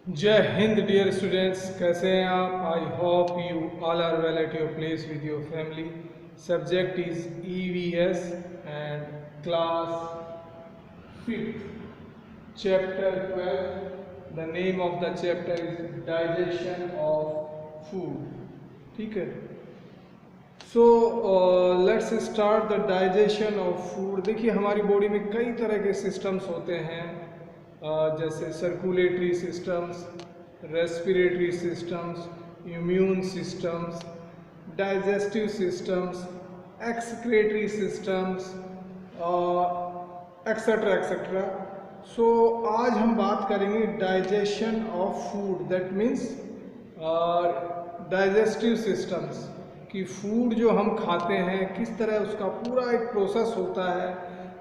जय Hind dear students, कैसे हैं आप? I hope you all are well at your place with your family. Subject is EVS and class 5th chapter 12। The name of the chapter is digestion of food. ठीक है, so let's start the digestion of food. देखिए, हमारी body में कई तरह के systems होते हैं, जैसे circulatory systems, respiratory systems, immune systems, digestive systems, excretory systems, etcetera etcetera. So आज हम बात करेंगे digestion of food, that means digestive systems कि फूड जो हम खाते हैं किस तरह उसका पूरा एक प्रोसेस होता है,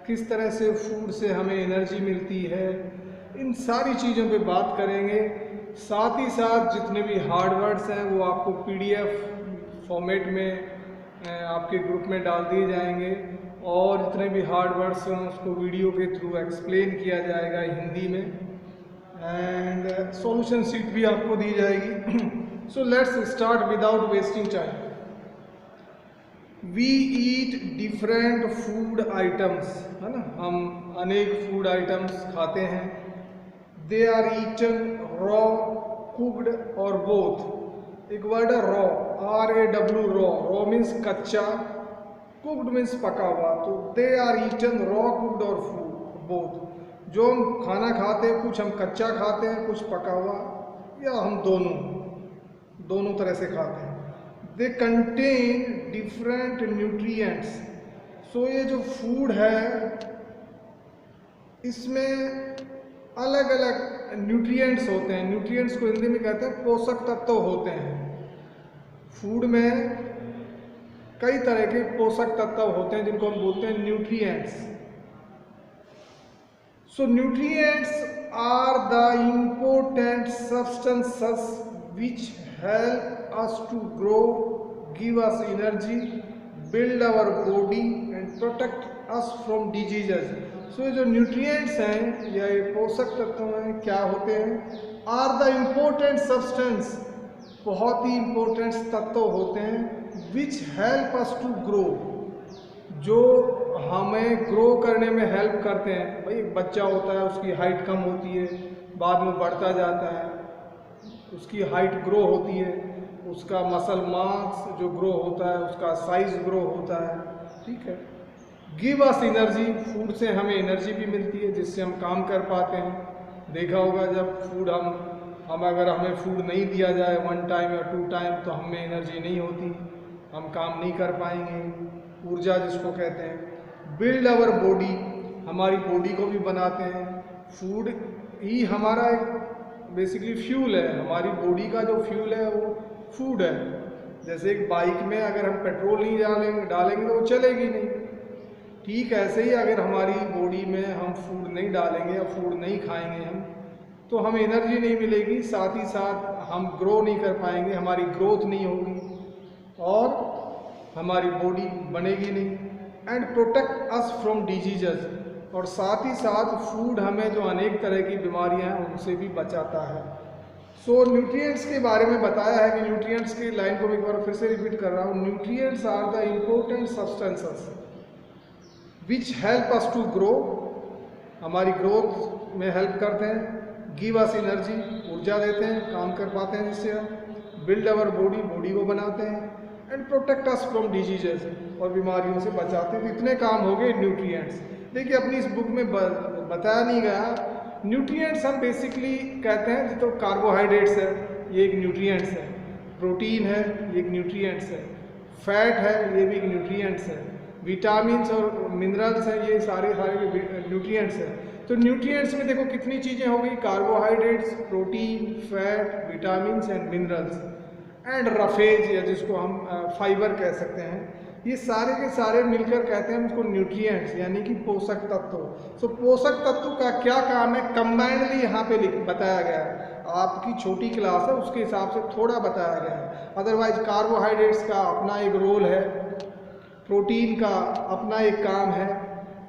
किस तरह से फूड से हमें एनर्जी मिलती है, इन सारी चीज़ों पे बात करेंगे। साथ ही साथ जितने भी हार्ड वर्ड्स हैं वो आपको PDF फॉर्मेट में आपके ग्रुप में डाल दिए जाएंगे, और जितने भी हार्ड वर्ड्स हैं उसको वीडियो के थ्रू एक्सप्लेन किया जाएगा हिंदी में, एंड सॉल्यूशन शीट भी आपको दी जाएगी। So let's start without wasting time. We eat different food items, है ना, हम अनेक फूड आइटम्स खाते हैं। They are eaten raw, cooked और बोथ। एक वर्ड है raw, RAW, raw. Raw means कच्चा, कुक्ड मीन्स पका हुआ। तो they are eaten raw, cooked और फूड बोथ। जो हम खाना खाते हैं, कुछ हम कच्चा खाते हैं, कुछ पका हुआ, या हम दोनों तरह से खाते हैं। They contain different nutrients. So ये जो फूड है इसमें अलग अलग न्यूट्रिएंट्स होते हैं। न्यूट्रिएंट्स को हिंदी में कहते हैं पोषक तत्व होते हैं। फूड में कई तरह के पोषक तत्व होते हैं जिनको हम बोलते हैं nutrients. So nutrients are the important substances which help us to grow, give us energy, build our body and protect us from diseases. So जो न्यूट्रिएंट्स हैं या ये पोषक तत्व हैं, क्या होते हैं? आर द इम्पोर्टेंट सब्सटेंस, बहुत ही इम्पोर्टेंट तत्व होते हैं, which help us to grow, जो हमें ग्रो करने में हेल्प करते हैं। भाई एक बच्चा होता है, उसकी हाइट कम होती है, बाद में बढ़ता जाता है, उसकी हाइट ग्रो होती है, उसका मसल मास जो ग्रो होता है, उसका साइज ग्रो होता है। ठीक है, गिव अस एनर्जी, फूड से हमें एनर्जी भी मिलती है जिससे हम काम कर पाते हैं। देखा होगा जब फूड हम अगर हमें फूड नहीं दिया जाए 1 टाइम या 2 टाइम तो हमें एनर्जी नहीं होती, हम काम नहीं कर पाएंगे, ऊर्जा जिसको कहते हैं। बिल्ड आवर बॉडी, हमारी बॉडी को भी बनाते हैं। फूड ही हमारा एक बेसिकली फ्यूल है, हमारी बॉडी का जो फ्यूल है वो फूड है। जैसे एक बाइक में अगर हम पेट्रोल नहीं डालेंगे तो वो चलेगी नहीं, ठीक ऐसे ही अगर हमारी बॉडी में हम फूड नहीं डालेंगे या फूड नहीं खाएंगे हम, तो हमें एनर्जी नहीं मिलेगी, साथ ही साथ हम ग्रो नहीं कर पाएंगे, हमारी ग्रोथ नहीं होगी और हमारी बॉडी बनेगी नहीं। And protect us from diseases, और साथ ही साथ फूड हमें जो अनेक तरह की बीमारियां हैं उनसे भी बचाता है। सो न्यूट्रिएंट्स के बारे में बताया है कि न्यूट्रिएंट्स की लाइन को मैं एक बार फिर से रिपीट कर रहा हूँ। Nutrients are the important substances which help us to grow, हमारी ग्रोथ में हेल्प करते हैं। गिव अस एनर्जी, ऊर्जा देते हैं, काम कर पाते हैं जिससे हम। बिल्ड अवर बॉडी, बॉडी को बनाते हैं। And protect us from diseases, और बीमारियों से बचाते हैं। तो इतने काम हो गए न्यूट्रिएंट्स। देखिए, अपनी इस बुक में बताया नहीं गया। न्यूट्रिएंट्स हम बेसिकली कहते हैं, तो कार्बोहाइड्रेट्स है, ये एक न्यूट्रिएंट्स है। प्रोटीन है, ये एक न्यूट्रिएंट्स है। फैट है, ये भी एक न्यूट्रिएंट्स है। विटामिन्स और मिनरल्स हैं, ये सारे न्यूट्रिएंट्स हैं। तो न्यूट्रिएंट्स में देखो कितनी चीज़ें हो गई, carbohydrates, protein, fat, vitamins and minerals, and roughage या जिसको हम फाइबर कह सकते हैं। ये सारे के सारे मिलकर कहते हैं उसको न्यूट्रिएंट्स, यानी कि पोषक तत्व। सो पोषक तत्व का क्या काम है, कंबाइंडली यहाँ पे बताया गया है। आपकी छोटी क्लास है उसके हिसाब से थोड़ा बताया गया है, अदरवाइज कार्बोहाइड्रेट्स का अपना एक रोल है, प्रोटीन का अपना एक काम है,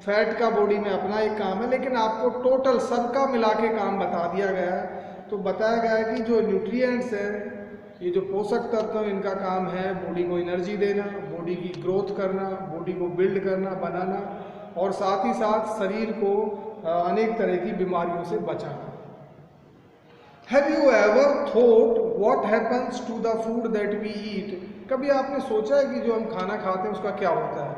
फैट का बॉडी में अपना एक काम है, लेकिन आपको टोटल सबका मिला के काम बता दिया गया है। तो बताया गया है कि जो न्यूट्रिएंट्स हैं, ये जो पोषक तत्व हैं, इनका काम है बॉडी को एनर्जी देना, बॉडी की ग्रोथ करना, बॉडी को बिल्ड करना, बनाना, और साथ ही साथ शरीर को अनेक तरह की बीमारियों से बचाना। Have you ever thought what happens to the food that we eat? कभी आपने सोचा है कि जो हम खाना खाते हैं उसका क्या होता है?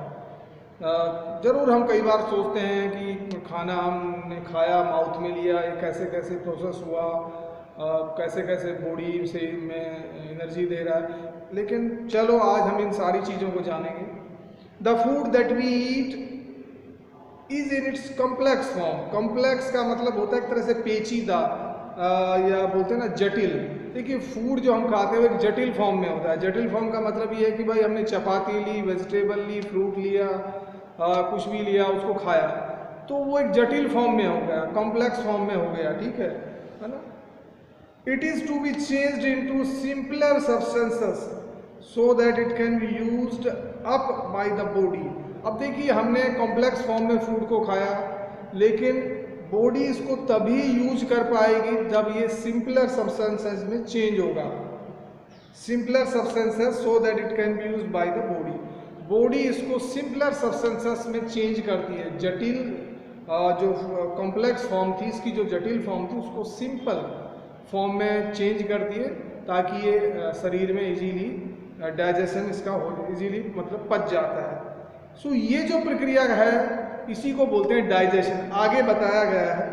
ज़रूर हम कई बार सोचते हैं कि खाना हमने खाया, माउथ में लिया, ये कैसे कैसे प्रोसेस हुआ, कैसे कैसे बॉडी से में एनर्जी दे रहा है, लेकिन चलो आज हम इन सारी चीज़ों को जानेंगे। The food that we eat is in its complex form. Complex का मतलब होता है एक तरह से पेचीदा, या बोलते हैं ना जटिल। देखिए फूड जो हम खाते हैं वो एक जटिल फॉर्म में होता है। जटिल फॉर्म का मतलब ये है कि भाई हमने चपाती ली, वेजिटेबल ली, फ्रूट लिया, कुछ भी लिया, उसको खाया, तो वो एक जटिल फॉर्म में हो गया, कॉम्प्लेक्स फॉर्म में हो गया, ठीक है ना। It is to be changed into simpler substances so that it can be used up by the body. अब देखिए हमने कॉम्प्लेक्स फॉर्म में फूड को खाया, लेकिन बॉडी इसको तभी यूज कर पाएगी जब ये सिंपलर सब्सटेंसेस में चेंज होगा। Simpler substances so that it can be used by the body. Body इसको सिंपलर सब्सटेंसेस में चेंज करती है। जटिल जो कॉम्प्लेक्स फॉर्म थी, इसकी जो जटिल फॉर्म थी, उसको सिंपल फॉर्म में चेंज करती है ताकि ये शरीर में इजीली डाइजेशन इसका हो, इजीली मतलब पच जाता है। सो ये जो प्रक्रिया है इसी को बोलते हैं डाइजेशन। आगे बताया गया है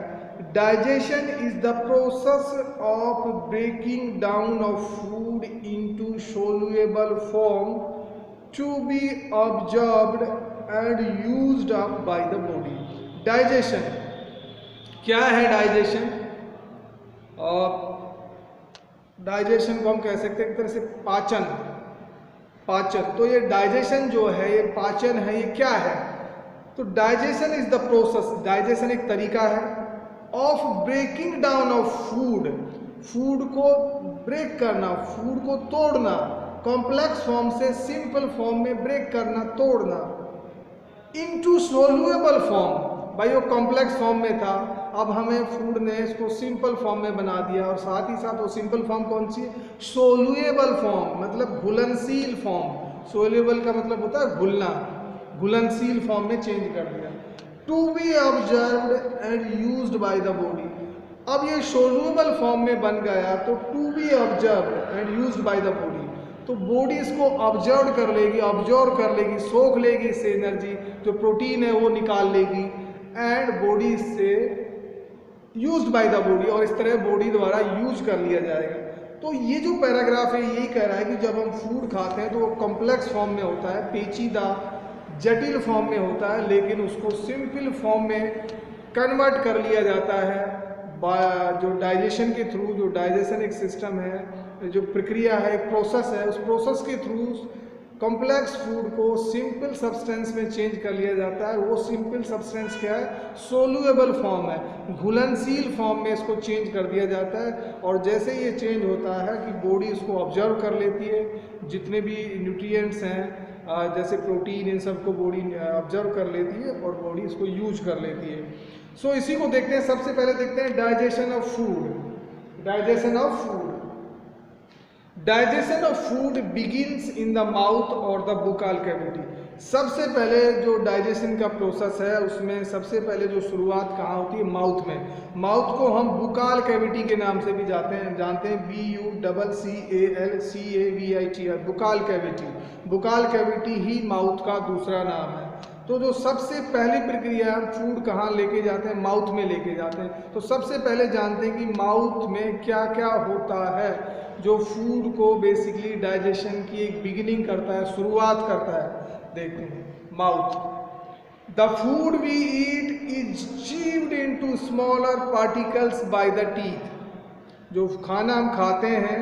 digestion is the process of breaking down of food into soluble form to be observed and used up by the body. Digestion क्या है? डाइजेशन डाइजेशन को हम कह सकते हैं एक तरह से पाचन। तो ये डाइजेशन जो है, ये पाचन है, ये क्या है? तो digestion is the process, digestion एक तरीका है of breaking down of food, food को ब्रेक करना, फूड को तोड़ना, कॉम्प्लेक्स फॉर्म से सिंपल फॉर्म में ब्रेक करना, तोड़ना, इनटू सोल्यूएबल फॉर्म। भाई वो कॉम्प्लेक्स फॉर्म में था, अब हमें फूड ने इसको सिंपल फॉर्म में बना दिया, और साथ ही साथ वो सिंपल फॉर्म कौन सी है? सोल्यूएबल फॉर्म, मतलब घुलनशील फॉर्म। सोल्यूएबल का मतलब होता है घुलना, घुलनशील फॉर्म में चेंज कर दिया। To be observed and used by the body. अब ये सोल्यूएबल फॉर्म में बन गया, तो to be observed and used by the body, तो बॉडी इसको ऑब्जर्व कर लेगी, सोख लेगी इससे एनर्जी, जो प्रोटीन है वो निकाल लेगी, एंड बॉडी इससे यूज्ड बाय द बॉडी, और इस तरह बॉडी द्वारा यूज कर लिया जाएगा। तो ये जो पैराग्राफ है यही कह रहा है कि जब हम फूड खाते हैं तो वो कॉम्प्लेक्स फॉर्म में होता है, पेचीदा जटिल फॉर्म में होता है, लेकिन उसको सिंपल फॉर्म में कन्वर्ट कर लिया जाता है जो डाइजेशन के थ्रू। जो डाइजेशन एक सिस्टम है, जो प्रक्रिया है, एक प्रोसेस है, उस प्रोसेस के थ्रू कॉम्प्लेक्स फूड को सिंपल सब्सटेंस में चेंज कर लिया जाता है। वो सिंपल सब्सटेंस क्या है? सोल्यूएबल फॉर्म है, घुलनशील फॉर्म में इसको चेंज कर दिया जाता है। और जैसे ये चेंज होता है कि बॉडी इसको ऑब्जर्व कर लेती है, जितने भी न्यूट्रिएंट्स हैं जैसे प्रोटीन, इन सबको बॉडी ऑब्जर्व कर लेती है और बॉडी इसको यूज कर लेती है। सो इसी को देखते हैं। सबसे पहले देखते हैं digestion of food. Digestion of food digestion of food begins in the mouth और द बुकाल कैविटी। सबसे पहले जो डाइजेशन का प्रोसेस है उसमें सबसे पहले जो शुरुआत कहाँ होती है? माउथ में। माउथ को हम बुकाल कैविटी के नाम से भी जानते हैं, BUCCALCAVIT, बुकाल कैविटी। बुकाल कैविटी ही माउथ का दूसरा नाम है। तो जो सबसे पहली प्रक्रिया है, फूड कहाँ लेके जाते हैं? माउथ में लेके जाते हैं। तो सबसे पहले जानते हैं कि माउथ में क्या क्या होता है जो फूड को बेसिकली डाइजेशन की एक बिगिनिंग करता है, शुरुआत करता है। देखते हैं mouth. The food we eat is chewed into smaller particles by the teeth. जो खाना हम खाते हैं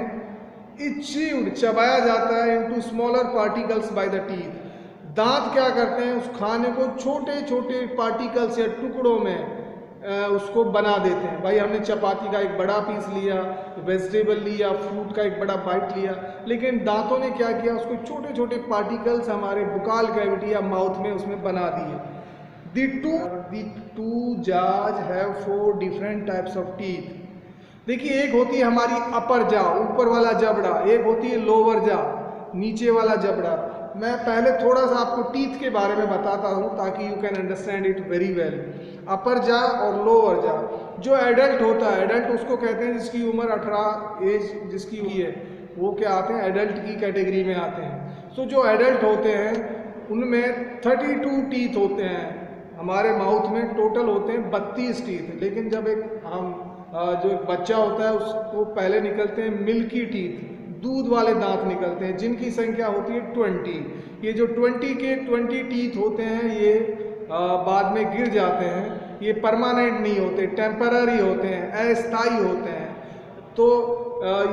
इज चीव्ड, चबाया जाता है, into smaller particles by the teeth. दांत क्या करते हैं? उस खाने को छोटे छोटे पार्टिकल्स या टुकड़ों में उसको बना देते हैं। भाई हमने चपाती का एक बड़ा पीस लिया, वेजिटेबल लिया, फ्रूट का एक बड़ा बाइट लिया, लेकिन दांतों ने क्या किया? उसको छोटे छोटे पार्टिकल्स हमारे बुकाल कैविटी या माउथ में उसमें बना दिए। The two jaws have 4 different types of teeth. देखिए एक होती है हमारी अपर जा, ऊपर वाला जबड़ा, एक होती है लोअर जा, नीचे वाला जबड़ा। मैं पहले थोड़ा सा आपको टीथ के बारे में बताता हूँ ताकि you can understand it very well. Upper जा और लोअर जा, जो एडल्ट होता है, एडल्ट उसको कहते हैं जिसकी उम्र 18 एज जिसकी हुई है, वो क्या आते हैं, एडल्ट की कैटेगरी में आते हैं। सो जो एडल्ट होते हैं उनमें 32 टीथ होते हैं। हमारे माउथ में टोटल होते हैं 32 टीथ, लेकिन जब जो एक बच्चा होता है उसको पहले निकलते हैं मिल्की टीथ, दूध वाले दांत निकलते हैं, जिनकी संख्या होती है 20। ये जो 20 टीथ होते हैं ये बाद में गिर जाते हैं, ये परमानेंट नहीं होते, टेम्पररी होते हैं, अस्थायी होते हैं। तो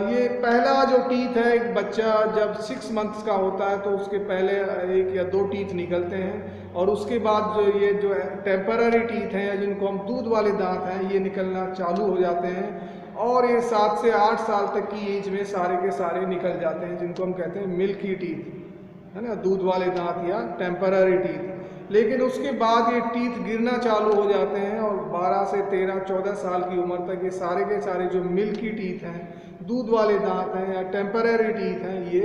ये पहला जो टीथ है, एक बच्चा जब 6 मंथ्स का होता है तो उसके पहले 1 या 2 टीथ निकलते हैं, और उसके बाद जो टेम्पररी टीथ हैं या जिनको हम दूध वाले दांत हैं, ये निकलना चालू हो जाते हैं, और ये 7 से 8 साल तक की एज में सारे के सारे निकल जाते हैं, जिनको हम कहते हैं मिल्की टीथ, है ना, दूध वाले दांत या टेम्पररी टीथ। लेकिन उसके बाद ये टीथ गिरना चालू हो जाते हैं, और 12 से 13 14 साल की उम्र तक ये सारे के सारे जो मिल्की टीथ हैं, दूध वाले दांत हैं या टेम्पररी टीथ हैं, ये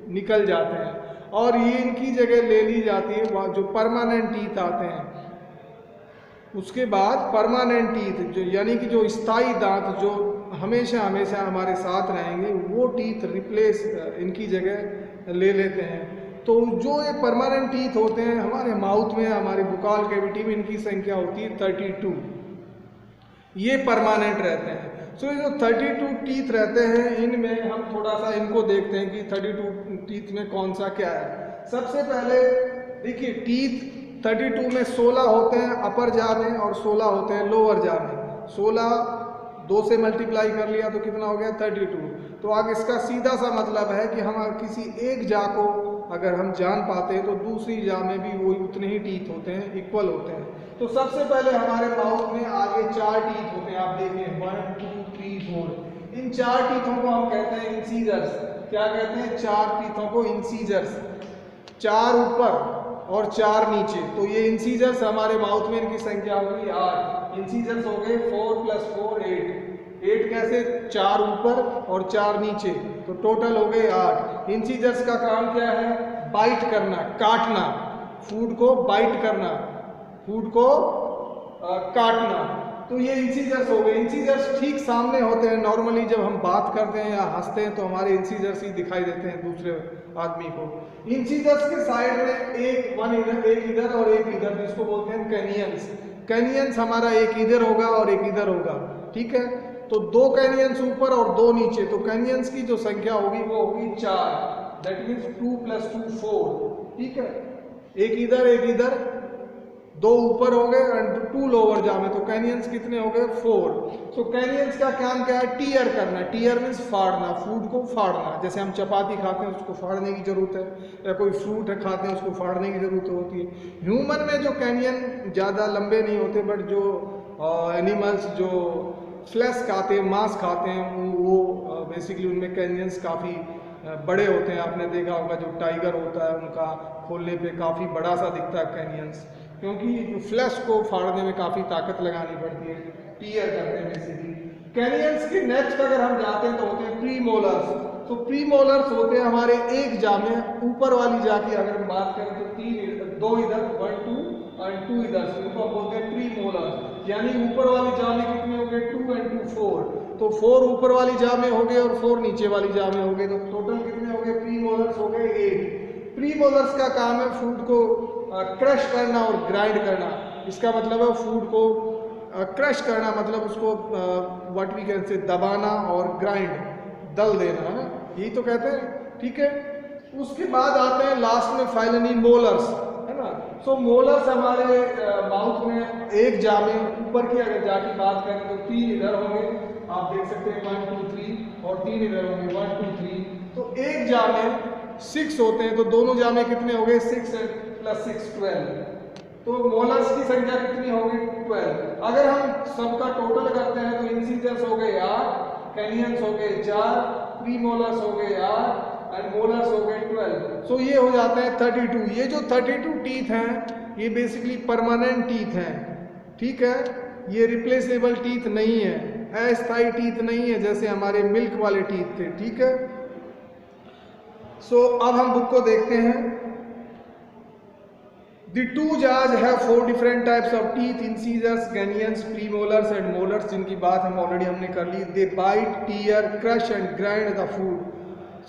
निकल जाते हैं, और ये इनकी जगह ले ली जाती है जो परमानेंट टीथ आते हैं। उसके बाद परमानेंट टीथ जो यानी कि जो स्थायी दांत जो हमेशा हमेशा हमारे साथ रहेंगे, वो टीथ रिप्लेस इनकी जगह ले लेते हैं। तो जो ये परमानेंट टीथ होते हैं हमारे माउथ में, हमारे बुकाल कैविटी में, इनकी संख्या होती है 32। ये परमानेंट रहते हैं। सो ये जो 32 टीथ रहते हैं, इनमें हम थोड़ा सा इनको देखते हैं कि 32 टीथ में कौन सा क्या है। सबसे पहले देखिए टीथ 32 में 16 होते हैं अपर जा में और 16 होते हैं लोअर जा में। 16 2 से मल्टीप्लाई कर लिया तो कितना हो गया 32। तो आगे इसका सीधा सा मतलब है कि हम किसी एक जा को अगर हम जान पाते हैं तो दूसरी जा में भी वो उतने ही टीथ होते हैं, इक्वल होते हैं। तो सबसे पहले हमारे माउथ में आगे 4 टीथ होते हैं, आप देखें 1 2 3 4। इन 4 टीथों को हम कहते हैं इंसीजर्स। क्या कहते हैं? 4 टीथों को इंसीजर्स। 4 ऊपर और 4 नीचे, तो ये इंसीजर्स हमारे माउथ में, इनकी संख्या होगी 8। इंसीजर्स हो गए 4 + 4 8। 8 कैसे? 4 ऊपर और 4 नीचे, तो टोटल हो गए 8। इंसीजर्स का काम क्या है? बाइट करना, काटना, फूड को बाइट करना, फूड को काटना। तो ये इंसीजर्स हो गए। इंसीजर्स ठीक सामने होते हैं। नॉर्मली जब हम बात करते हैं या हंसते हैं तो हमारे इंसीजर्स ही दिखाई देते हैं दूसरे आदमी को। इंसीजर्स के साइड में एक इधर और एक इधर, जिसको बोलते हैं कैनियंस। कैनियंस हमारा एक इधर होगा और एक इधर होगा, ठीक है। तो 2 कैनियंस ऊपर और 2 नीचे, तो कैनियंस की जो संख्या होगी वो होगी 4। दैट मीन्स 2 + 2 4, ठीक है। एक इधर 2 ऊपर हो गए और 2 लोअर जा में, तो कैनियंस कितने हो गए 4। तो कैनियंस का काम क्या है? टीयर करना। टीयर मीन्स फाड़ना, फूड को फाड़ना। जैसे हम चपाती खाते हैं उसको फाड़ने की जरूरत है, या कोई फ्रूट खाते हैं उसको फाड़ने की जरूरत होती है। ह्यूमन में जो कैनियन ज़्यादा लंबे नहीं होते, बट जो एनिमल्स जो फ्लैश खाते हैं, मांस खाते हैं, वो बेसिकली उनमें कैनियंस काफ़ी बड़े होते हैं। आपने देखा होगा जो टाइगर होता है उनका खोलने पे काफ़ी बड़ा सा दिखता है कैनियंस, क्योंकि जो फ्लैश को फाड़ने में काफ़ी ताकत लगानी पड़ती है, टीयर करते हैं बेसिकली। कैनियंस के नेक्स्ट अगर हम जाते हैं तो होते हैं प्रीमोलर्स। तो प्रीमोलर्स होते हैं हमारे एक जा में, ऊपर वाली जा की अगर हम बात करें तो 2 इधर 1 2 और 2 इधर, उनको बोलते हैं प्रीमोलर्स। यानी ऊपर वाली जा में कितने हो गए 2 और 2 4, तो 4 ऊपर वाली जा में हो गए और 4 नीचे वाली जा में हो गए, तो टोटल कितने हो गए? प्रीमोलर्स हो गए 8। प्रीमोलर्स का काम है फूड को क्रश करना और ग्राइंड करना। इसका मतलब है फूड को क्रश करना, मतलब उसको व्हाट वी कैन से दबाना, और ग्राइंड दल देना, है ना, यही तो कहते हैं, ठीक है। उसके बाद आते हैं लास्ट में फाइनली मोलर्स, है ना। सो मोलर्स हमारे माउथ में एक जा में ऊपर की अगर जा की बात करें तो 3 इधर होंगे, आप देख सकते हैं 1 2 3, और 3 इधर होंगे 1 2 3। तो एक जा में 6 होते हैं, तो दोनों जा में कितने हो गए? 6 + 6 12। तो मोलर्स की संख्या कितनी होगी? 12। अगर हम सबका टोटल करते हैं तो इंसीजर्स हो गए 8, कैनियंस हो गए 4, प्रीमोलर्स हो गए 8 और मोलर्स हो गए 12। सो ये हो जाता है 32। ये जो 32 टीथ हैं ये बेसिकली परमानेंट टीथ हैं, ठीक है। ये रिप्लेसेबल टीथ नहीं है, अस्थायी टीथ नहीं है जैसे हमारे मिल्क वाले टीथ थे, ठीक है। सो अब हम बुक को देखते हैं। The two jaws have 4 different types of teeth: incisors, genions, premolars and molars, जिनकी बात हम ऑलरेडी हमने कर ली। They bite, tear, crush and grind the food.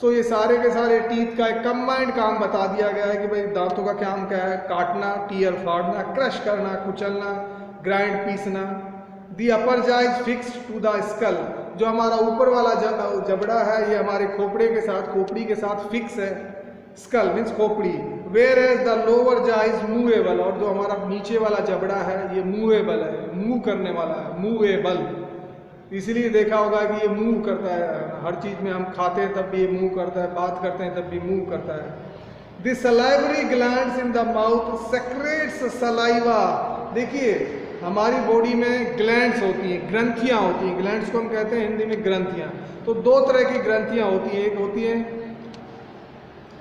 सो ये सारे के सारे टीथ का एक कंबाइंड काम बता दिया गया है कि भाई दांतों का काम क्या है, काटना, टीयर फाड़ना, क्रश करना, कुचलना, ग्राइंड पीसना। The upper jaw is fixed to the skull, जो हमारा ऊपर वाला जबड़ा है ये हमारे खोपड़ी के साथ फिक्स है। स्कल मीन्स खोपड़ी। वेयर एज द लोअर जा इज मूवेबल, और जो हमारा नीचे वाला जबड़ा है ये मूवेबल है, मूव करने वाला है, मूवेबल। इसलिए देखा होगा कि ये मूव करता है, हर चीज़ में हम खाते हैं तब भी ये मूव करता है, बात करते हैं तब भी मूव करता है। The salivary glands in the mouth secrets saliva. देखिए हमारी बॉडी में ग्लैंड्स होती हैं, ग्रंथियाँ होती हैं। ग्लैंड्स को हम कहते हैं हिंदी में ग्रंथियाँ। तो 2 तरह की ग्रंथियाँ होती हैं, एक होती है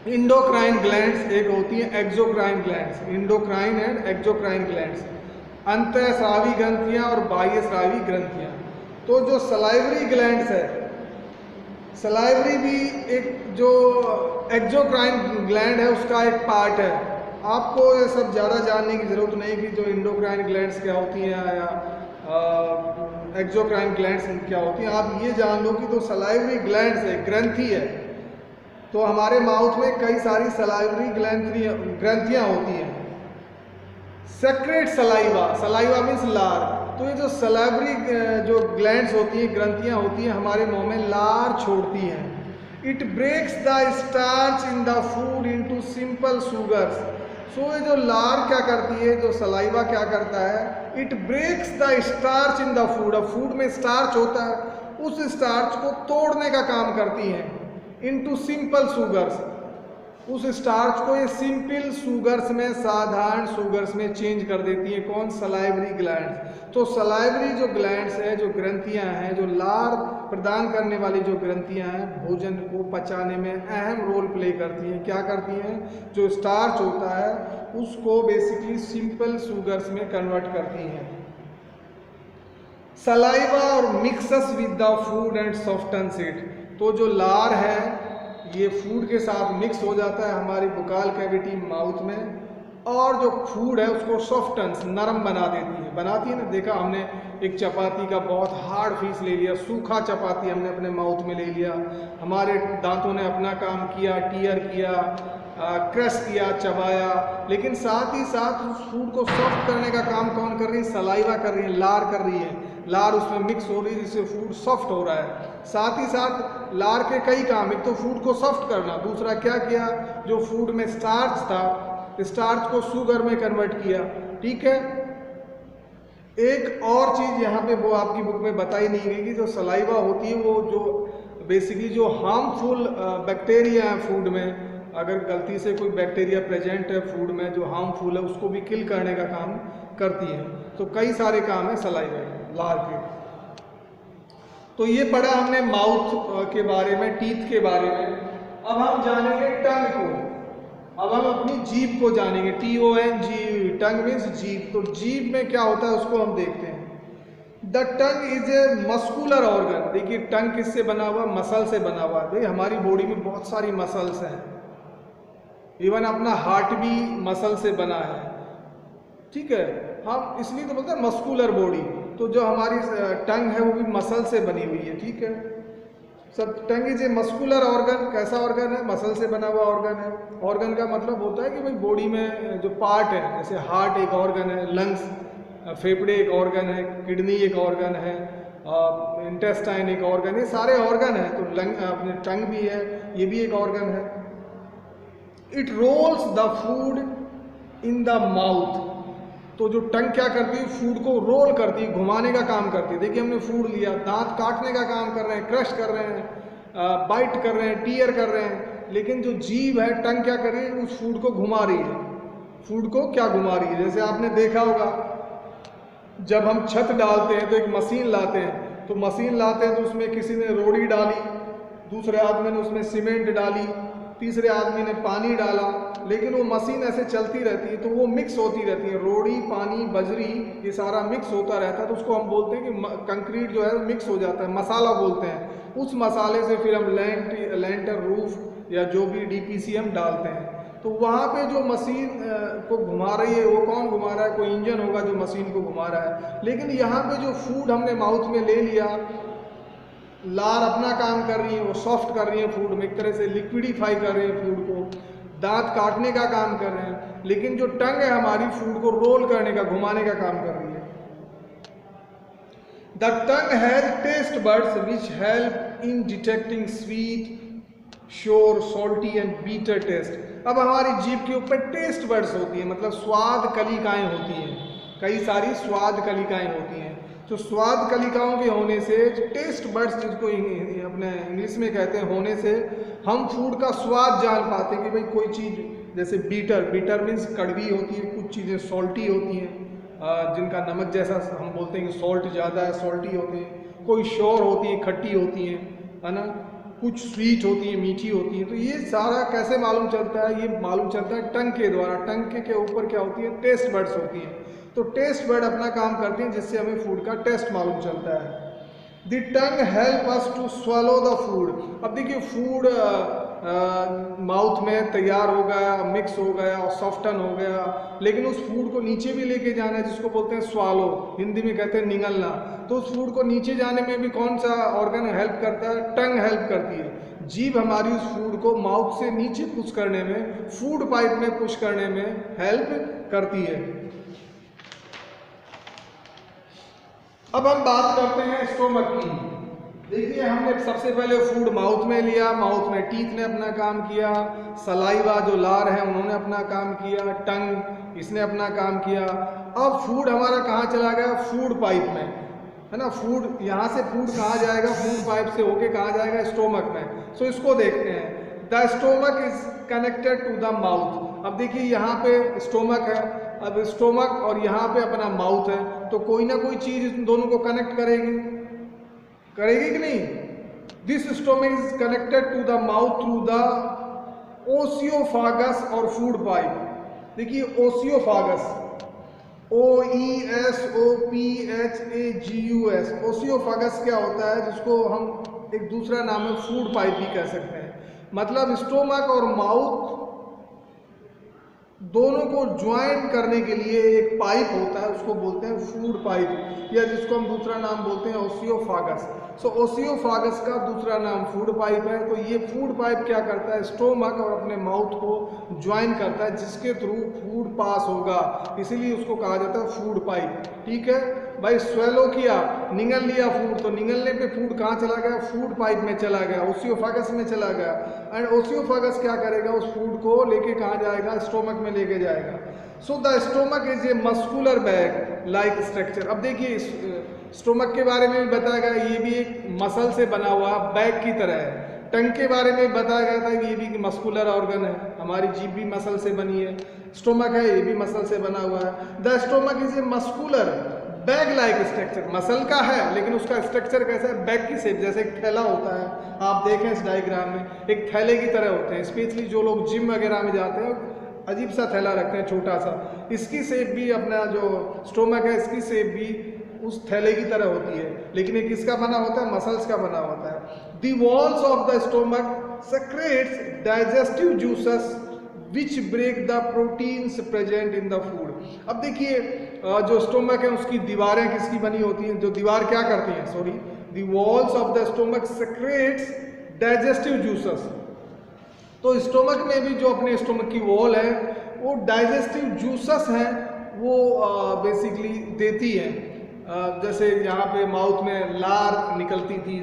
इंडोक्राइन ग्लैंड्स, एक होती है exocrine glands. Endocrine and exocrine glands, अंतःस्रावी ग्रंथियां और बाह्यस्रावी ग्रंथियां। तो जो सलाइवरी ग्लैंड्स है, सलाइवरी भी एक जो एक्सोक्राइन ग्लैंड है उसका एक पार्ट है। आपको ये सब ज़्यादा जानने की ज़रूरत नहीं कि जो इंडोक्राइन ग्लैंड्स क्या होती हैं या एक्सोक्राइन ग्लैंड्स क्या होती हैं। आप ये जान लो कि जो सलाइवरी ग्लैंड्स है, ग्रंथि है, तो हमारे माउथ में कई सारी सलाइवरी ग्रंथियाँ होती हैं। सेक्रेट सलाइवा, सलाइवा मीन्स लार। तो ये जो सलाइवरी जो ग्लैंड्स होती हैं, ग्रंथियाँ होती हैं, हमारे मुंह में लार छोड़ती हैं। It breaks the starch in the food into simple sugars. So ये जो लार क्या करती है, जो सलाइवा क्या करता है, it breaks the starch in the food. अब फूड में स्टार्च होता है, उस स्टार्च को तोड़ने का काम करती हैं इनटू सिंपल शुगर्स। उस स्टार्च को ये सिंपल शुगर्स में, साधारण शुगर्स में चेंज कर देती है। कौन? Salivary glands. तो सलाइवरी जो ग्लैंड्स है, जो ग्रंथियां हैं, जो लार प्रदान करने वाली जो ग्रंथियां हैं, भोजन को पचाने में अहम रोल प्ले करती हैं। क्या करती हैं? जो स्टार्च होता है उसको बेसिकली सिंपल शुगर्स में कन्वर्ट करती हैं। सलाइवा और mixes with the food and softens it. तो जो लार है ये फूड के साथ मिक्स हो जाता है हमारी बुकाल कैविटी माउथ में, और जो फूड है उसको सॉफ्टन्स, नरम बना देती है। बनाती है ना, देखा हमने एक चपाती का बहुत हार्ड पीस ले लिया, सूखा चपाती हमने अपने माउथ में ले लिया, हमारे दांतों ने अपना काम किया, टीयर किया, क्रश किया, चबाया, लेकिन साथ ही साथ उस फूड को सॉफ्ट करने का काम कौन कर रही है? सलाइवा कर रही है, लार कर रही है। लार उसमें मिक्स हो रही है जिससे फूड सॉफ्ट हो रहा है। साथ ही साथ लार के कई काम, एक तो फूड को सॉफ्ट करना, दूसरा क्या किया, जो फूड में स्टार्च था, स्टार्च को शुगर में कन्वर्ट किया। ठीक है। एक और चीज़ यहाँ पे वो आपकी बुक में बताई नहीं गई कि जो सलाइवा होती है वो जो बेसिकली जो हार्मफुल बैक्टीरिया है फूड में, अगर गलती से कोई बैक्टीरिया प्रेजेंट है फूड में जो हार्मफुल है उसको भी किल करने का काम करती है। तो कई सारे काम है सलाइवा लार के। तो ये पढ़ा हमने माउथ के बारे में, टीथ के बारे में। अब हम जानेंगे टंग को। अब हम अपनी जीभ को जानेंगे। TONG, टंग मीन्स जीभ। तो जीभ में क्या होता है उसको हम देखते हैं। The tongue is a muscular organ. देखिए टंग किससे बना हुआ? मसल से बना हुआ है। भाई हमारी बॉडी में बहुत सारी मसल्स हैं, इवन अपना हार्ट भी मसल से बना है। ठीक है, हम इसलिए तो बोलते हैं मस्कुलर बॉडी। तो जो हमारी टंग है वो भी मसल से बनी हुई है। ठीक है, सब tongue is a muscular organ. कैसा ऑर्गन है? मसल से बना हुआ ऑर्गन है। ऑर्गन का मतलब होता है कि भाई बॉडी में जो पार्ट है, जैसे हार्ट एक ऑर्गन है, लंग्स, फेफड़े एक ऑर्गन है, किडनी एक ऑर्गन है, इंटेस्टाइन एक ऑर्गन है, सारे ऑर्गन है। तो अपने टंग भी है, ये भी एक ऑर्गन है। It rolls the food in the mouth. तो जो टंग क्या करती है? फूड को रोल करती है, घुमाने का काम करती है। देखिए हमने फूड लिया, दांत काटने का काम कर रहे हैं, क्रश कर रहे हैं, बाइट कर रहे हैं, टीयर कर रहे हैं, लेकिन जो जीभ है, टंग क्या कर रही है? उस फूड को घुमा रही है। फूड को क्या घुमा रही है? जैसे आपने देखा होगा जब हम छत डालते हैं तो एक मशीन लाते हैं, तो मशीन लाते हैं तो उसमें किसी ने रोड़ी डाली, दूसरे आदमी ने उसमें सीमेंट डाली, तीसरे आदमी ने पानी डाला, लेकिन वो मशीन ऐसे चलती रहती है तो वो मिक्स होती रहती है, रोड़ी पानी बजरी ये सारा मिक्स होता रहता है, तो उसको हम बोलते हैं कि कंक्रीट जो है मिक्स हो जाता है, मसाला बोलते हैं। उस मसाले से फिर हम लेंटर रूफ या जो भी डीपीसी हम डालते हैं। तो वहाँ पे जो मशीन को घुमा रही है वो कौन घुमा रहा है? कोई इंजन होगा जो मशीन को घुमा रहा है। लेकिन यहाँ पे जो फूड हमने माउथ में ले लिया, लार अपना काम कर रही है, वो सॉफ्ट कर रही है फूड में, एक तरह से लिक्विडिफाई कर रही है फूड को, दांत काटने का काम कर रहे हैं। लेकिन जो टंग है हमारी फूड को रोल करने का, घुमाने का काम कर रही है। The tongue has taste buds which help in detecting sweet, sour, salty and bitter taste. अब हमारी जीभ के ऊपर टेस्ट बड्स होती है, मतलब स्वाद कलिकाएं होती हैं, कई सारी स्वाद कलिकाएं होती हैं। तो स्वाद कलिकाओं के होने से, टेस्ट बड्स जिसको अपने इंग्लिश में कहते हैं, होने से हम फूड का स्वाद जान पाते हैं कि भाई कोई चीज़, जैसे बीटर मीन्स कड़वी होती है, कुछ चीज़ें सॉल्टी होती हैं, जिनका नमक जैसा हम बोलते हैं कि सॉल्ट ज़्यादा है, सॉल्टी होती है, कोई श्योर होती है, खट्टी होती है ना, कुछ स्वीट होती है, मीठी होती है। तो ये सारा कैसे मालूम चलता है? ये मालूम चलता है टंग के द्वारा। टंग के ऊपर क्या होती है? टेस्ट बड्स होती हैं। तो टेस्ट बर्ड अपना काम करते हैं जिससे हमें फूड का टेस्ट मालूम चलता है। The tongue help us to swallow the food. अब देखिए फूड माउथ में तैयार हो गया, मिक्स हो गया और सॉफ्टन हो गया, लेकिन उस फूड को नीचे भी लेके जाना है, जिसको बोलते हैं स्वालो, हिंदी में कहते हैं निगलना। तो उस फूड को नीचे जाने में भी कौन सा ऑर्गन हेल्प करता है? टंग हेल्प करती है। जीभ हमारी उस फूड को माउथ से नीचे पुश करने में, फूड पाइप में पुश करने में हेल्प करती है। अब हम बात करते हैं स्टोमक की। देखिए हमने सबसे पहले फूड माउथ में लिया, माउथ में टीथ ने अपना काम किया, सलाइवा जो लार है उन्होंने अपना काम किया, टंग इसने अपना काम किया। अब फूड हमारा कहाँ चला गया? फूड पाइप में, है ना। फूड यहाँ से फूड कहाँ जाएगा? फूड पाइप से होके कहाँ जाएगा? स्टोमक में। सो इसको देखते हैं। The stomach is connected to the mouth. अब देखिए यहाँ पे स्टोमक है, अब स्टोमक और यहाँ पे अपना माउथ है, तो कोई ना कोई चीज इन दोनों को कनेक्ट करेगी कि नहीं? This stomach is connected to the mouth through the oesophagus or food pipe. देखिए ओसियोफागस, OESOPHAGUS, ओसियोफागस क्या होता है? जिसको हम एक दूसरा नाम है फूड पाइप भी कह सकते हैं। मतलब स्टोमक और माउथ दोनों को ज्वाइन करने के लिए एक पाइप होता है, उसको बोलते हैं फूड पाइप, या जिसको हम दूसरा नाम बोलते हैं ओसियोफागस। सो ओसियोफागस का दूसरा नाम फूड पाइप है। तो ये फूड पाइप क्या करता है? स्टोमक और अपने माउथ को ज्वाइन करता है, जिसके थ्रू फूड पास होगा, इसीलिए उसको कहा जाता है फूड पाइप। ठीक है भाई, स्वेलो किया, निगल लिया फूड, तो निगलने पे फूड कहाँ चला गया? फूड पाइप में चला गया, ओसियोफागस में चला गया। एंड ओसियोफागस क्या करेगा? उस फूड को लेके कहाँ जाएगा? स्टोमक में लेके जाएगा। So the stomach is a muscular bag like structure. अब देखिए स्टोमक के बारे में भी बताया गया, ये भी एक मसल से बना हुआ बैग की तरह है। टंग के बारे में बताया गया था कि ये भी मस्कुलर ऑर्गन है, हमारी जीभ भी मसल से बनी है, स्टोमक है ये भी मसल से बना हुआ है। The stomach is a muscular bag like structure, muscle का है लेकिन उसका स्ट्रक्चर कैसा है? बैग की शेप, जैसे एक थैला होता है, आप देखें इस डायग्राम में एक थैले की तरह होते हैं। स्पेशली जो लोग जिम वगैरह में जाते हैं अजीब सा थैला रखते हैं छोटा सा, इसकी शेप भी, अपना जो स्टोमक है इसकी शेप भी उस थैले की तरह होती है, लेकिन ये किसका बना होता है? मसल्स का बना होता है। The walls of the stomach secretes digestive juices which break the proteins present in the food। अब देखिए जो स्टोमक है उसकी दीवारें किसकी बनी होती हैं? जो दीवार क्या करती हैं? Sorry, the walls of the stomach secretes digestive juices। तो स्टोमक में भी जो अपने स्टोमक की वॉल है वो डाइजेस्टिव जूसेस हैं, वो बेसिकली देती हैं। जैसे यहाँ पे माउथ में लार निकलती थी,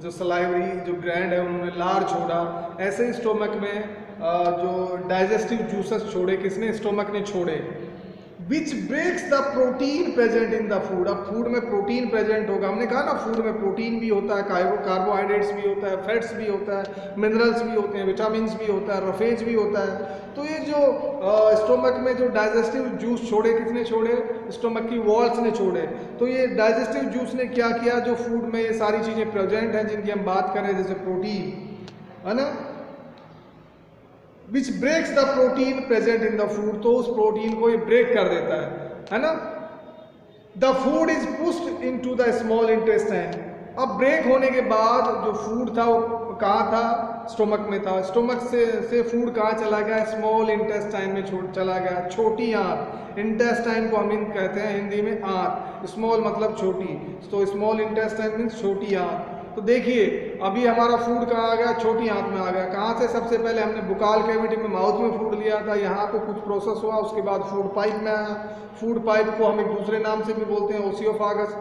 जो सलाइवरी जो ग्लैंड है उन्होंने लार छोड़ा, ऐसे ही स्टोमक में जो डाइजेस्टिव जूसेस छोड़े, किसने? स्टोमक ने छोड़े। Which breaks the protein present in the food. अब फूड में प्रोटीन प्रेजेंट होगा, हमने कहा ना फूड में प्रोटीन भी होता है, कार्बोहाइड्रेट्स भी होता है, फैट्स भी होता है, मिनरल्स भी होते हैं, विटामिन्स भी होता है, रफेज भी होता है। तो ये जो स्टोमक में जो डाइजेस्टिव जूस छोड़े, किसने छोड़े? स्टोमक की वॉल्स ने छोड़े। तो ये डाइजेस्टिव जूस ने क्या किया? जो फूड में ये सारी चीज़ें प्रेजेंट हैं जिनकी हम बात करें, जैसे प्रोटीन, है ना, which breaks the protein present in the food, तो उस प्रोटीन को ये ब्रेक कर देता है ना। The food is pushed into the small intestine. अब ब्रेक होने के बाद जो फूड था वो कहाँ था, स्टोमक में था। स्टोमक से फूड कहाँ चला गया, स्मॉल इंटेस्टाइन में चला गया, छोटी आंत। इंटेस्टाइन को हम कहते हैं हिंदी में आंत, स्मॉल मतलब छोटी, तो स्मॉल इंटेस्टाइन मीन्स छोटी आंत। तो देखिए अभी हमारा फूड कहाँ आ गया, छोटी आंत में आ गया। कहाँ से, सबसे पहले हमने बुकाल कैविटी में माउथ में फूड लिया था, यहाँ पे कुछ प्रोसेस हुआ, उसके बाद फूड पाइप में आया। फूड पाइप को हम एक दूसरे नाम से भी बोलते हैं ओसियोफागस।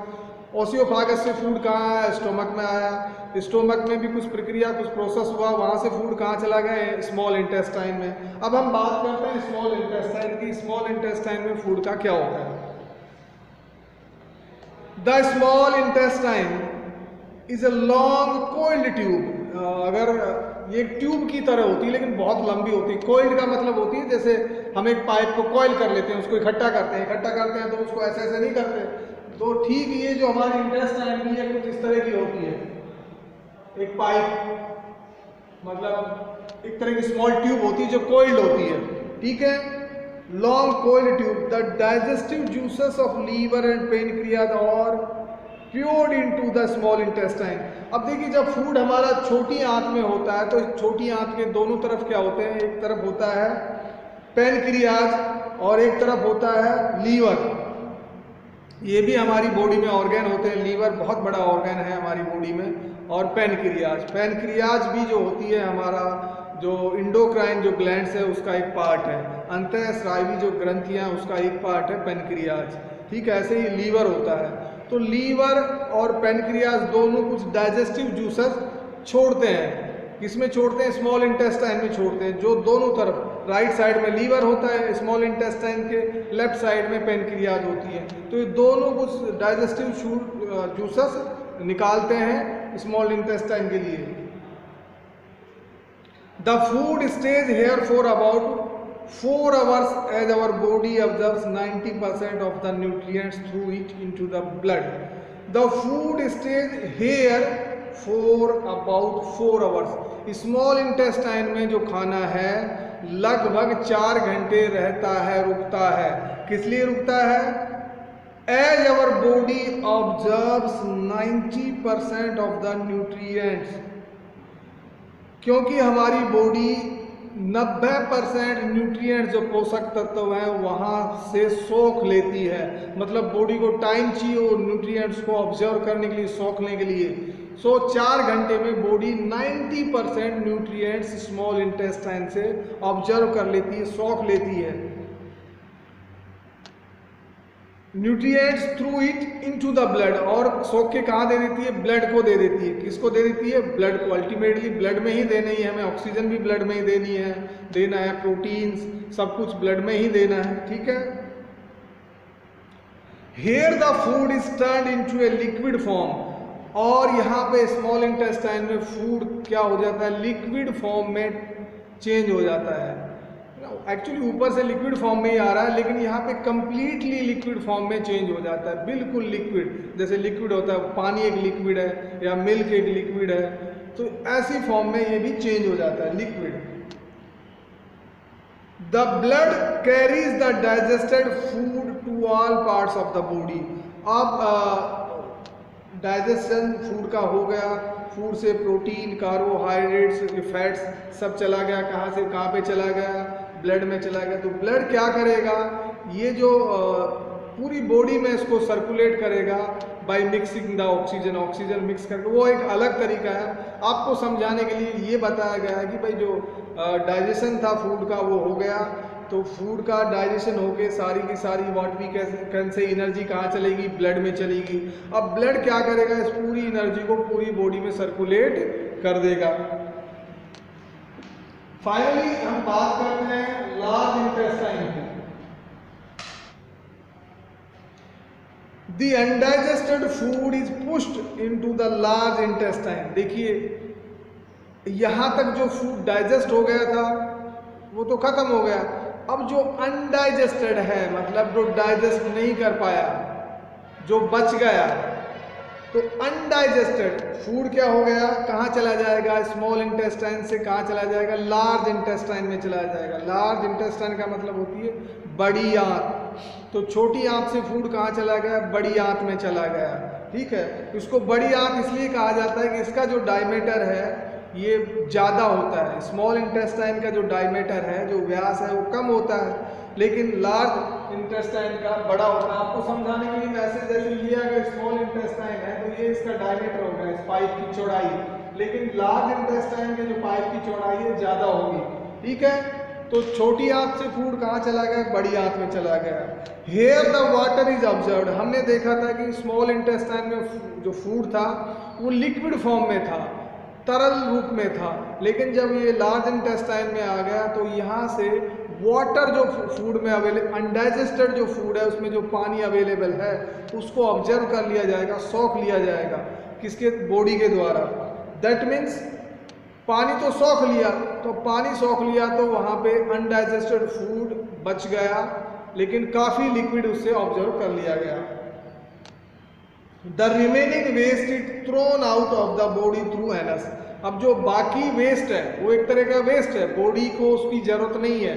ओसियोफागस से फूड कहाँ आया, स्टोमक में आया। स्टोमक में भी कुछ प्रक्रिया, कुछ प्रोसेस हुआ, वहाँ से फूड कहाँ चला गया, स्मॉल इंटेस्टाइन में। अब हम बात करते हैं स्मॉल इंटेस्टाइन की। स्मॉल इंटेस्टाइन में फूड का क्या होता है। The small intestine is a long coiled tube. अगर ये एक ट्यूब की तरह होती है लेकिन बहुत लंबी होती है। कोइल्ड का मतलब होती है जैसे हम एक पाइप को कॉइल कर लेते हैं, उसको इकट्ठा करते हैं तो उसको ऐसे ऐसे नहीं करते। तो ठीक ये जो हमारी इंटेस्टाइन की है कुछ इस तरह की होती है, एक पाइप मतलब एक तरह की स्मॉल ट्यूब होती है जो कोइल्ड होती है, ठीक है, long coiled tube. The digestive juices of liver and pancreas are poured into the small intestine. अब देखिए जब फूड हमारा छोटी आंत में होता है तो छोटी आंत के दोनों तरफ क्या होते हैं, एक तरफ होता है पेनक्रियाज और एक तरफ होता है लीवर। ये भी हमारी बॉडी में ऑर्गन होते हैं। लीवर बहुत बड़ा ऑर्गन है हमारी बॉडी में। और पेनक्रियाज भी जो होती है हमारा जो इंडोक्राइन जो ग्लैंड्स है उसका एक पार्ट है। अंतःस्रावी जो ग्रंथियां उसका एक पार्ट है पेनक्रियाज, ठीक है। ऐसे ही लीवर होता है। तो लीवर और पेनक्रियाज दोनों कुछ डाइजेस्टिव जूसेस छोड़ते हैं। किसमें छोड़ते हैं, स्मॉल इंटेस्टाइन में छोड़ते हैं। जो दोनों तरफ राइट साइड में लीवर होता है स्मॉल इंटेस्टाइन के, लेफ्ट साइड में पेनक्रियाज होती है। तो ये दोनों कुछ डाइजेस्टिव जूसेस निकालते हैं स्मॉल इंटेस्टाइन के लिए। The food stage here for about 4 hours as our body absorbs 90% of the nutrients through it into the blood. The food stays here for about 4 hours. Small intestine में जो खाना है लगभग 4 घंटे रहता है, रुकता है। किस लिए रुकता है, as our body absorbs 90% of the nutrients, क्योंकि हमारी बॉडी 90% न्यूट्रिएंट्स जो पोषक तत्व हैं वहाँ से सोख लेती है। मतलब बॉडी को टाइम चाहिए और न्यूट्रिएंट्स को ऑब्जर्व करने के लिए, सोखने के लिए। 4 घंटे में बॉडी 90% न्यूट्रिएंट्स स्मॉल इंटेस्टाइन से ऑब्जर्व कर लेती है, सोख लेती है। Nutrients through it into the blood, और सोख के कहाँ दे देती है, ब्लड को दे देती है। किसको दे देती है, ब्लड को। अल्टीमेटली ब्लड में ही देनी है हमें, ऑक्सीजन भी ब्लड में ही देना है, प्रोटीन्स सब कुछ ब्लड में ही देना है, ठीक है। Here the food is turned into a liquid form, और यहाँ पे स्मॉल इंटेस्टाइन में फूड क्या हो जाता है, लिक्विड फॉर्म में चेंज हो जाता है। एक्चुअली ऊपर से लिक्विड फॉर्म में ही आ रहा है लेकिन यहाँ पे कंप्लीटली लिक्विड फॉर्म में चेंज हो जाता है, बिल्कुल लिक्विड। जैसे लिक्विड होता है, पानी एक लिक्विड है या मिल्क एक लिक्विड है, तो ऐसी फॉर्म में ये भी चेंज हो जाता है, liquid. The blood carries the digested food to all parts of the body. अब डाइजेशन फूड का हो गया, फूड से प्रोटीन, कार्बोहाइड्रेट्स, फैट्स सब चला गया। कहाँ से कहाँ पे चला गया, ब्लड में चला गया। तो ब्लड क्या करेगा, ये जो पूरी बॉडी में इसको सर्कुलेट करेगा by mixing the oxygen mix करके। वो एक अलग तरीका है, आपको समझाने के लिए ये बताया गया है कि भाई जो डाइजेशन था फूड का वो हो गया। तो फूड का डाइजेशन होके सारी की सारी what we can say energy कहाँ चलेगी, ब्लड में चलेगी। अब ब्लड क्या करेगा, इस पूरी एनर्जी को पूरी बॉडी में सर्कुलेट कर देगा। फाइनली हम बात करते हैं लार्ज इंटेस्टाइन की। The undigested food is pushed into the large intestine। देखिए यहां तक जो फूड डाइजेस्ट हो गया था वो तो खत्म हो गया। अब जो अनडाइजेस्टेड है, मतलब जो डाइजेस्ट नहीं कर पाया, जो बच गया, तो अनडाइजेस्टेड फूड क्या हो गया, कहाँ चला जाएगा, स्मॉल इंटेस्टाइन से कहाँ चला जाएगा, लार्ज इंटेस्टाइन में चला जाएगा। लार्ज इंटेस्टाइन का मतलब होती है बड़ी आंत। तो छोटी आंत से फूड कहाँ चला गया, बड़ी आंत में चला गया। ठीक है, इसको बड़ी आंत इसलिए कहा जाता है कि इसका जो डायमीटर है ये ज़्यादा होता है। स्मॉल इंटेस्टाइन का जो डायमीटर है, जो व्यास है, वो कम होता है, लेकिन लार्ज इंटेस्टाइन का बड़ा होता है। आपको समझाने के लिए मैसेज जैसे ये अगर स्मॉल इंटेस्टाइन है तो ये इसका डायमीटर होगा, इस पाइप की चौड़ाई, लेकिन लार्ज इंटेस्टाइन के जो पाइप की चौड़ाई है ज़्यादा होगी। ठीक है, तो छोटी आंत से फूड कहाँ चला गया, बड़ी आंत में चला गया। Here the water is observed, हमने देखा था कि स्मॉल इंटेस्टाइन में जो फूड था वो लिक्विड फॉर्म में था, तरल रूप में था, लेकिन जब ये लार्ज इंटेस्टाइन में आ गया तो यहाँ से वाटर जो फूड में अवेलेबल, अनडाइजेस्टेड जो फूड है उसमें जो पानी अवेलेबल है उसको ऑब्जर्व कर लिया जाएगा, सौख लिया जाएगा, किसके, बॉडी के द्वारा। दैट मीन्स पानी तो सौख लिया, तो पानी सौख लिया तो वहाँ पे अनडाइजेस्टेड फूड बच गया, लेकिन काफ़ी लिक्विड उससे ऑब्जर्व कर लिया गया। The remaining waste is thrown out of the body through anus. अब जो बाकी वेस्ट है वो एक तरह का वेस्ट है, बॉडी को उसकी जरूरत नहीं है,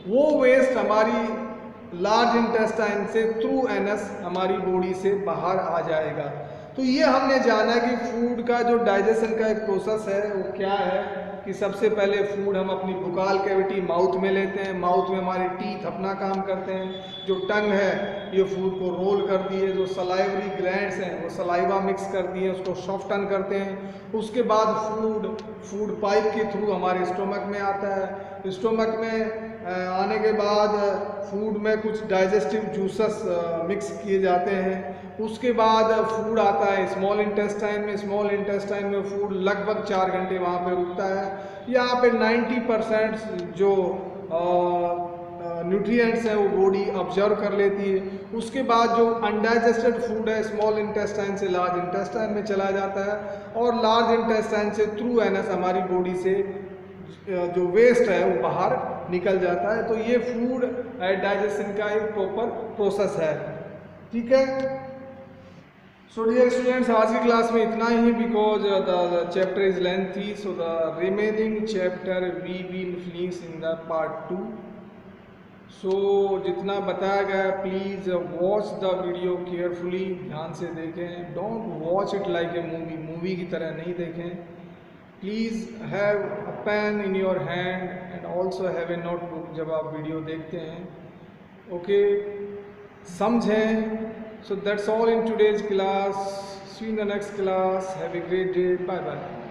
वो वेस्ट हमारी लार्ज इंटेस्टाइन से थ्रू एनस हमारी बॉडी से बाहर आ जाएगा। तो ये हमने जाना कि फूड का जो डाइजेशन का एक प्रोसेस है वो क्या है, कि सबसे पहले फूड हम अपनी बुकाल कैविटी माउथ में लेते हैं, माउथ में हमारे टीथ अपना काम करते हैं, जो टंग है ये फूड को रोल करती है, जो सलाइवरी ग्लैंड्स हैं वो सलाइवा मिक्स करती है, उसको सॉफ्टन करते हैं। उसके बाद फूड पाइप के थ्रू हमारे स्टोमक में आता है। स्टोमक में आने के बाद फूड में कुछ डाइजेस्टिव जूसेस मिक्स किए जाते हैं। उसके बाद फूड आता है स्मॉल इंटेस्टाइन में। स्मॉल इंटेस्टाइन में फूड लगभग 4 घंटे वहाँ पे रुकता है। यहाँ पे 90% जो न्यूट्रिएंट्स हैं वो बॉडी ऑब्जर्व कर लेती है। उसके बाद जो अनडाइजेस्टेड फूड है स्मॉल इंटेस्टाइन से लार्ज इंटेस्टाइन में चला जाता है, और लार्ज इंटेस्टाइन से थ्रू एनस हमारी बॉडी से जो वेस्ट है वो बाहर निकल जाता है। तो ये फूड डाइजेशन का एक प्रॉपर प्रोसेस है। ठीक है, सो डियर स्टूडेंट्स, आज की क्लास में इतना ही, because the chapter is lengthy, so the remaining chapter we will finish in the part 2। So जितना बताया गया please watch the video carefully, ध्यान से देखें, don't watch it like a movie की तरह नहीं देखें। Please have a pen in your hand and also have a notebook जब आप वीडियो देखते हैं। ओके, समझें। So that's all in today's class. See you in the next class. Have a great day. Bye bye.